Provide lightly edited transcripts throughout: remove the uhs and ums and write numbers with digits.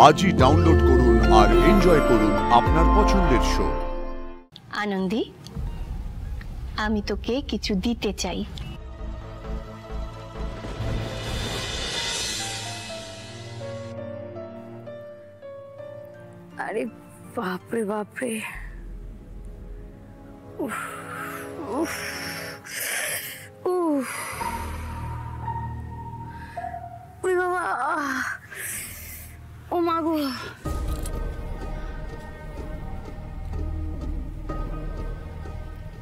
আজই ডাউনলোড করুন আর এনজয় করুন আপনার পছন্দের শো। আনন্দী, আমি তোকে কিছু দিতে চাই। আরে বাপরে বাপরে, উফ উফ উফ, ওরে বাবা, ও মা গো,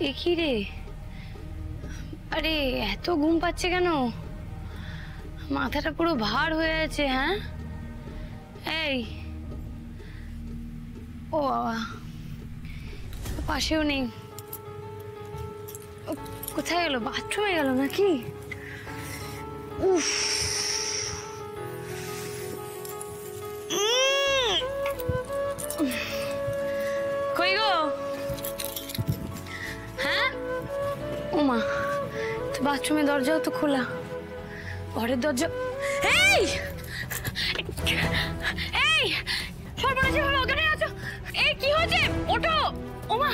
এ কি রে? আরে এত ঘুম পাচ্ছে কেন? মাথাটা পুরো ভার হয়ে আছে। হ্যাঁ, এই ও বাবা, পাশেও নেই। কোথায় গেল? বাথরুমে গেল নাকি? উফ, কই গো? হ্যাঁ, ও মা, তো বাথরুমের দরজাও তো খোলা, ঘরের দরজা। এই এই সর্বনাশী হলো, ওখানে আছো? এই কি হয়েছে? ওঠো। ও মা,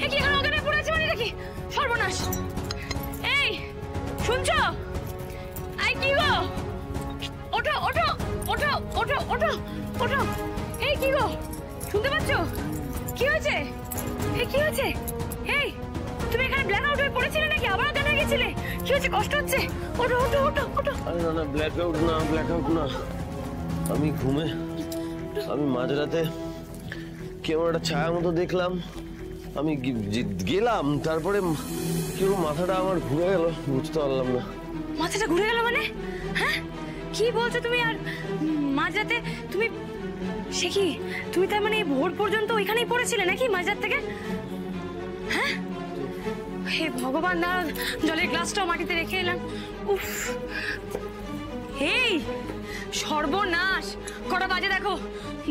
এ কি এখানে ওখানে পড়ে আছে মানে নাকি? সর্বনাশ। এই শুনছো? আই কি গো? ওঠো ওঠো ওঠো ওঠো ওঠো ওঠো। এই কি গো, শুনতে পাচ্ছো? কি হয়েছে? এই কি হয়েছে? এই তুমি এখানে ব্ল্যাক আউট হয়ে পড়েছিলে নাকি? আবার ওখানে গেছিলে? কি হয়েছে? কষ্ট হচ্ছে? ওঠো ওঠো ওঠো ওঠো। আরে না না, ব্ল্যাক আউট না, ব্ল্যাক আউট না। আমি ঘুমে, আমি মাঝরাতে কেমন একটা ছায়া মতো দেখলাম, আমি গেলাম, তারপরে কেউ মাথাটা আমার ঘুরে গেল, বুঝতে পারলাম না। মাথাটা ঘুরে গেল মানে? হ্যাঁ, কি বলছো তুমি? আর মাঝরাতে তুমি, সে কি, তুমি তার মানে ভোর পর্যন্ত ওইখানেই পড়েছিলে নাকি মাঝরাত থেকে? হ্যাঁ, হে ভগবান, না জলের গ্লাসটাও মাটিতে রেখে এলাম। উফ, এই সর্বনাশ, কটা বাজে দেখো?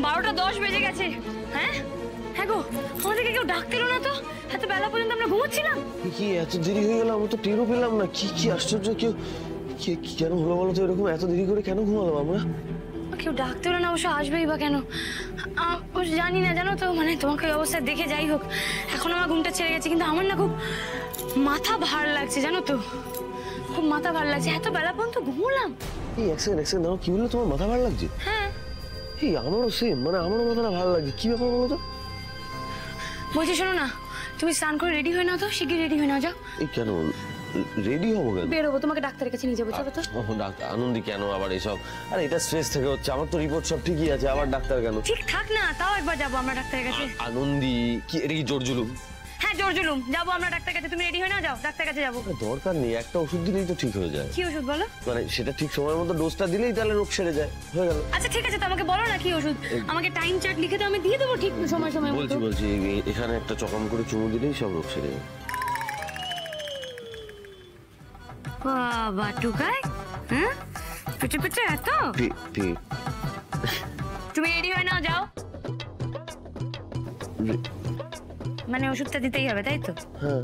12:10 বেজে গেছে। হ্যাঁ হ্যাঁ গো, আমাদেরকে কেউ ডাকতে এলো না তো? এত বেলা পর্যন্ত আমরা ঘুমোচ্ছিলাম। কি এত দেরি হয়ে গেল? আমি তো টেরও পেলাম না। কি কি আশ্চর্য, কেউ কেন হলো বলো তো? এরকম এত দেরি করে কেন ঘুমালাম আমরা? কেউ ডাকতে হলো না, অবশ্য আসবেই বা কেন জানি না, জানো তো, মানে তোমাকে ওই অবস্থায় দেখে যাই হোক, এখন আমার ঘুমটা ছেড়ে গেছে, কিন্তু আমার না খুব মাথা ভার লাগছে, জানো তো, খুব মাথা ভার লাগছে। এত বেলা পর্যন্ত ঘুমোলাম। এই এক সেকেন্ড দাঁড়াও, কি বললে তোমার মাথা ভার লাগছে? হ্যাঁ, এই আমারও সেম, মানে আমারও মাথাটা ভালো লাগছে। কি ব্যাপার বলো তো? বলছি শোনো না, তুমি স্নান করে রেডি হয়ে নাও তো, শিগগির রেডি হয়ে নাও, যাও। এই কেন রেডি হবো কেন? বেরোবো, তোমাকে ডাক্তারের কাছে নিয়ে যাবো, চলো তো। ডাক্তার? আনন্দী কেন আবার এসব? আরে এটা স্ট্রেস থেকে হচ্ছে, আমার তো রিপোর্ট সব ঠিকই আছে, আবার ডাক্তার কেন? ঠিক থাক না, তাও একবার যাবো আমরা ডাক্তারের কাছে। আনন্দী, কি এটা কি জোর জুলুম? হ্যাঁ, জোর জুলুম, যাবো আমরা ডাক্তারের কাছে। তুমি রেডি হয়ে নাও, যাও, ডাক্তারের কাছে যাবো। দরকার নেই, একটা ওষুধ দিলেই তো ঠিক হয়ে যায়। কি ওষুধ বলো? মানে সেটা ঠিক সময় মতো ডোজটা দিলেই তাহলে রোগ সেরে যায়, হয়ে গেল। আচ্ছা ঠিক আছে, তো আমাকে বলো না কি ওষুধ, আমাকে টাইম চার্ট লিখে তো আমি দিয়ে দেবো ঠিক সময় সময় মতো। বলছি এখানে একটা চকম করে চুমু দিলেই সব রোগ সেরে যায়। বাবা টুকাই, হ্যাঁ, পেটে পেটে এত। তুমি রেডি হয়ে নাও, যাও। মানে ওষুধটা দিতেই হবে, তাই তো? হ্যাঁ,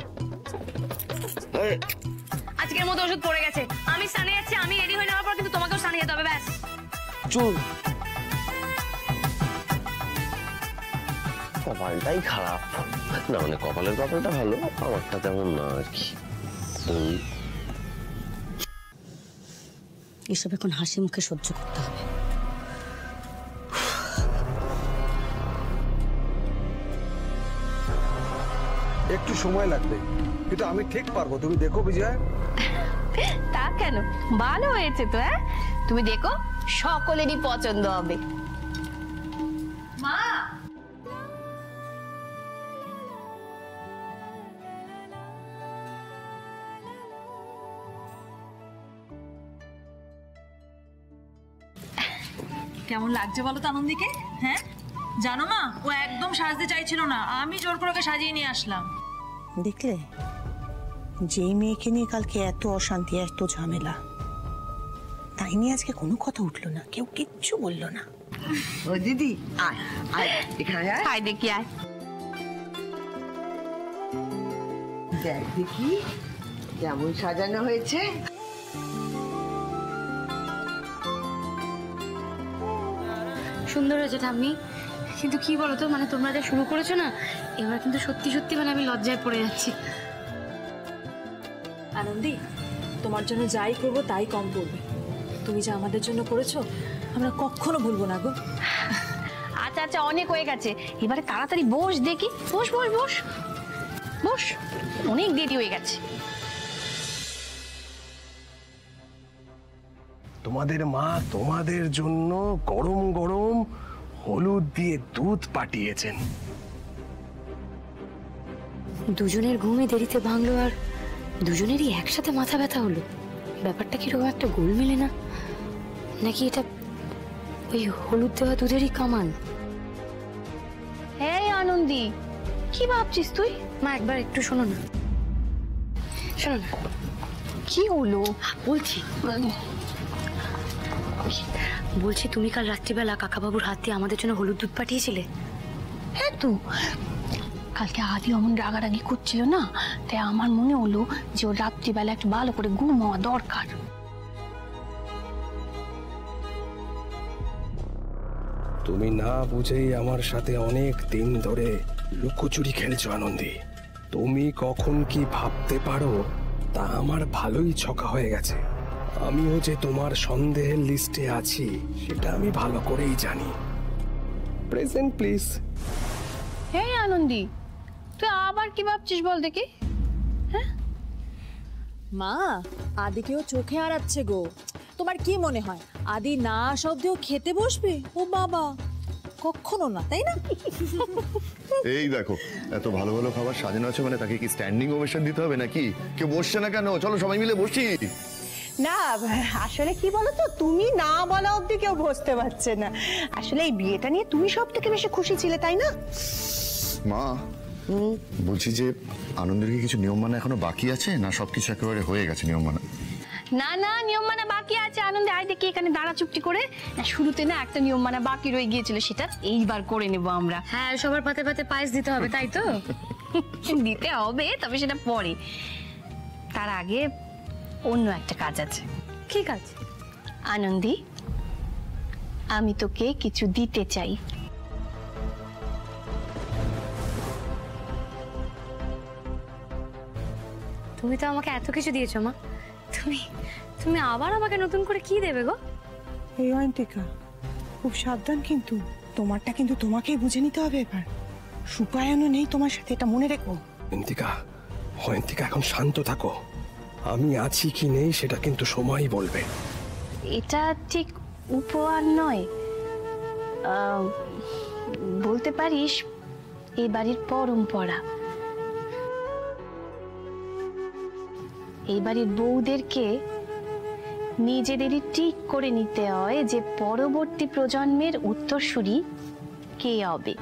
আজকের মতো ওষুধ পড়ে গেছে, আমি স্নানে যাচ্ছি। আমি রেডি হয়ে নেওয়ার পর কিন্তু তোমাকেও স্নানে যেতে হবে, ব্যাস। চল। কপালটাই খারাপ না, মানে কপালের কপালটা ভালো, আমারটা তেমন না আর কি। এসব এখন হাসি মুখে সহ্য করতে হবে। একটু সময় লাগবে, কিন্তু আমি ঠিক পারবো, তুমি দেখো বিজয়। তা কেন, ভালো হয়েছে তো। হ্যাঁ, তুমি দেখো, সকলেরই পছন্দ হবে। মা, কেমন লাগছে বলো তো আনন্দীকে? হ্যাঁ, জানো মা, ও একদম সাজতে চাইছিল না, আমি জোর করে ওকে সাজিয়ে নিয়ে আসলাম। দেখলে, যেই মেয়েকে নিয়ে কালকে এত অশান্তি, এত ঝামেলা, তাই নিয়ে আজকে কোনো কথা উঠলো না, কেউ কিচ্ছু বললো না। ও দিদি, আয় আয় এখানে আয়। আয় দেখি, আয়। দেখ দেখি কেমন সাজানো হয়েছে। সুন্দর হয়েছে ঠাম্মি, কিন্তু কি বলো তো, মানে তোমরা যা শুরু করেছো না, এবার কিন্তু সত্যি সত্যি মানে আমি লজ্জায় পড়ে যাচ্ছি। আনন্দি, তোমার জন্য যাই করবো তাই কম পড়বে। তুমি যা আমাদের জন্য করেছো আমরা কখনো ভুলবো না গো। আচ্ছা আচ্ছা, অনেক হয়ে গেছে, এবারে তাড়াতাড়ি বস দেখি। বস বস বস বস, অনেক দেরি হয়ে গেছে। তোমাদের মা তোমাদের জন্য গরম গরম হলুদ দিয়ে দুধ পাঠিয়েছেন। দুজনের ঘুমই দেরিতে ভাঙলো, আর দুজনেরই একসাথে মাথা ব্যথা হলো। ব্যাপারটা কিরকম একটা গোল মেলে না, নাকি এটা ওই হলুদ দেওয়া দুধেরই কামাল? এই আনন্দি, কি ভাবছিস তুই? মা একবার একটু শোনো না, শোনো না। কি হলো? বলছি তুমি কাল রাত্রিবেলা কাকাবাবুর হাত দিয়ে আমাদের জন্য হলুদ দুধ পাঠিয়েছিলে? হ্যাঁ তো, কালকে আদি অমন রাগারাগি করছিল না, তাই আমার মনে হলো যে ওর রাত্রিবেলা একটু ভালো করে ঘুম হওয়া দরকার। তুমি না বুঝেই আমার সাথে অনেক দিন ধরে লুকোচুরি খেলছো আনন্দী। তুমি কখন কি ভাবতে পারো তা আমার ভালোই ছকা হয়ে গেছে। আমিও যে তোমার সন্দেহের লিস্টে আছি সেটা আমি ভালো করেই জানি। Present please. হ্যাঁ আনন্দি, তুই আবার কি ভাবছিস বল দেখি। মা, আদিকেও চোখে আড়াচ্ছে গো। তোমার কি মনে হয় আদি না শব্দেও খেতে বসবে? ও বাবা, কখনো না, তাই না? এই দেখো, এত ভালো ভালো খাবার সাজানো আছে, মানে তাকে কি স্ট্যান্ডিং ওভেশন দিতে হবে নাকি? কেউ বসছে না কেন? চলো সবাই মিলে বসি। না আসলে কি বলতো, তুমি না বলা অবধি কেউ বসতে পারছে না। আসলে এই বিয়েটা নিয়ে তুমি সব থেকে বেশি খুশি ছিলে, তাই না? মা, বলছি যে আনন্দের কি কিছু নিয়ম মানা এখনো বাকি আছে, না সবকিছু একেবারে হয়ে গেছে নিয়ম মানা? না না, নিয়ম মানা বাকি আছে আনন্দে। আয় দেখি এখানে দাঁড়া চুপটি করে। না, শুরুতে না একটা নিয়ম মানা বাকি রয়ে গিয়েছিল, সেটা এইবার করে নেব আমরা। হ্যাঁ, সবার পাতে পাতে পায়েস দিতে হবে, তাই তো? দিতে হবে, তবে সেটা পরে। তার আগে অন্য একটা কাজ আছে। কি কাজ? আনন্দি, আমি তোকে কিছু দিতে চাই। তুমি তো আমাকে এত কিছু দিয়েছো মা, তুমি তুমি আবার আমাকে নতুন করে কি দেবে গো? এই অয়ন্তিকা, খুব সাবধান কিন্তু। তোমারটা কিন্তু তোমাকেই বুঝে নিতে হবে এবার। সুপায়নও নেই তোমার সাথে, এটা মনে রেখো। অয়ন্তিকা এখন শান্ত থাকো। আমি আছি কি নেই সেটা কিন্তু সময়ই বলবে। এটা ঠিক উপহার নয়, বলতে পারিস এই বাড়ির পরম্পরা। এই বাড়ির বউদেরকে নিজেদেরই ঠিক করে নিতে হয় যে পরবর্তী প্রজন্মের উত্তরসূরি কে হবে।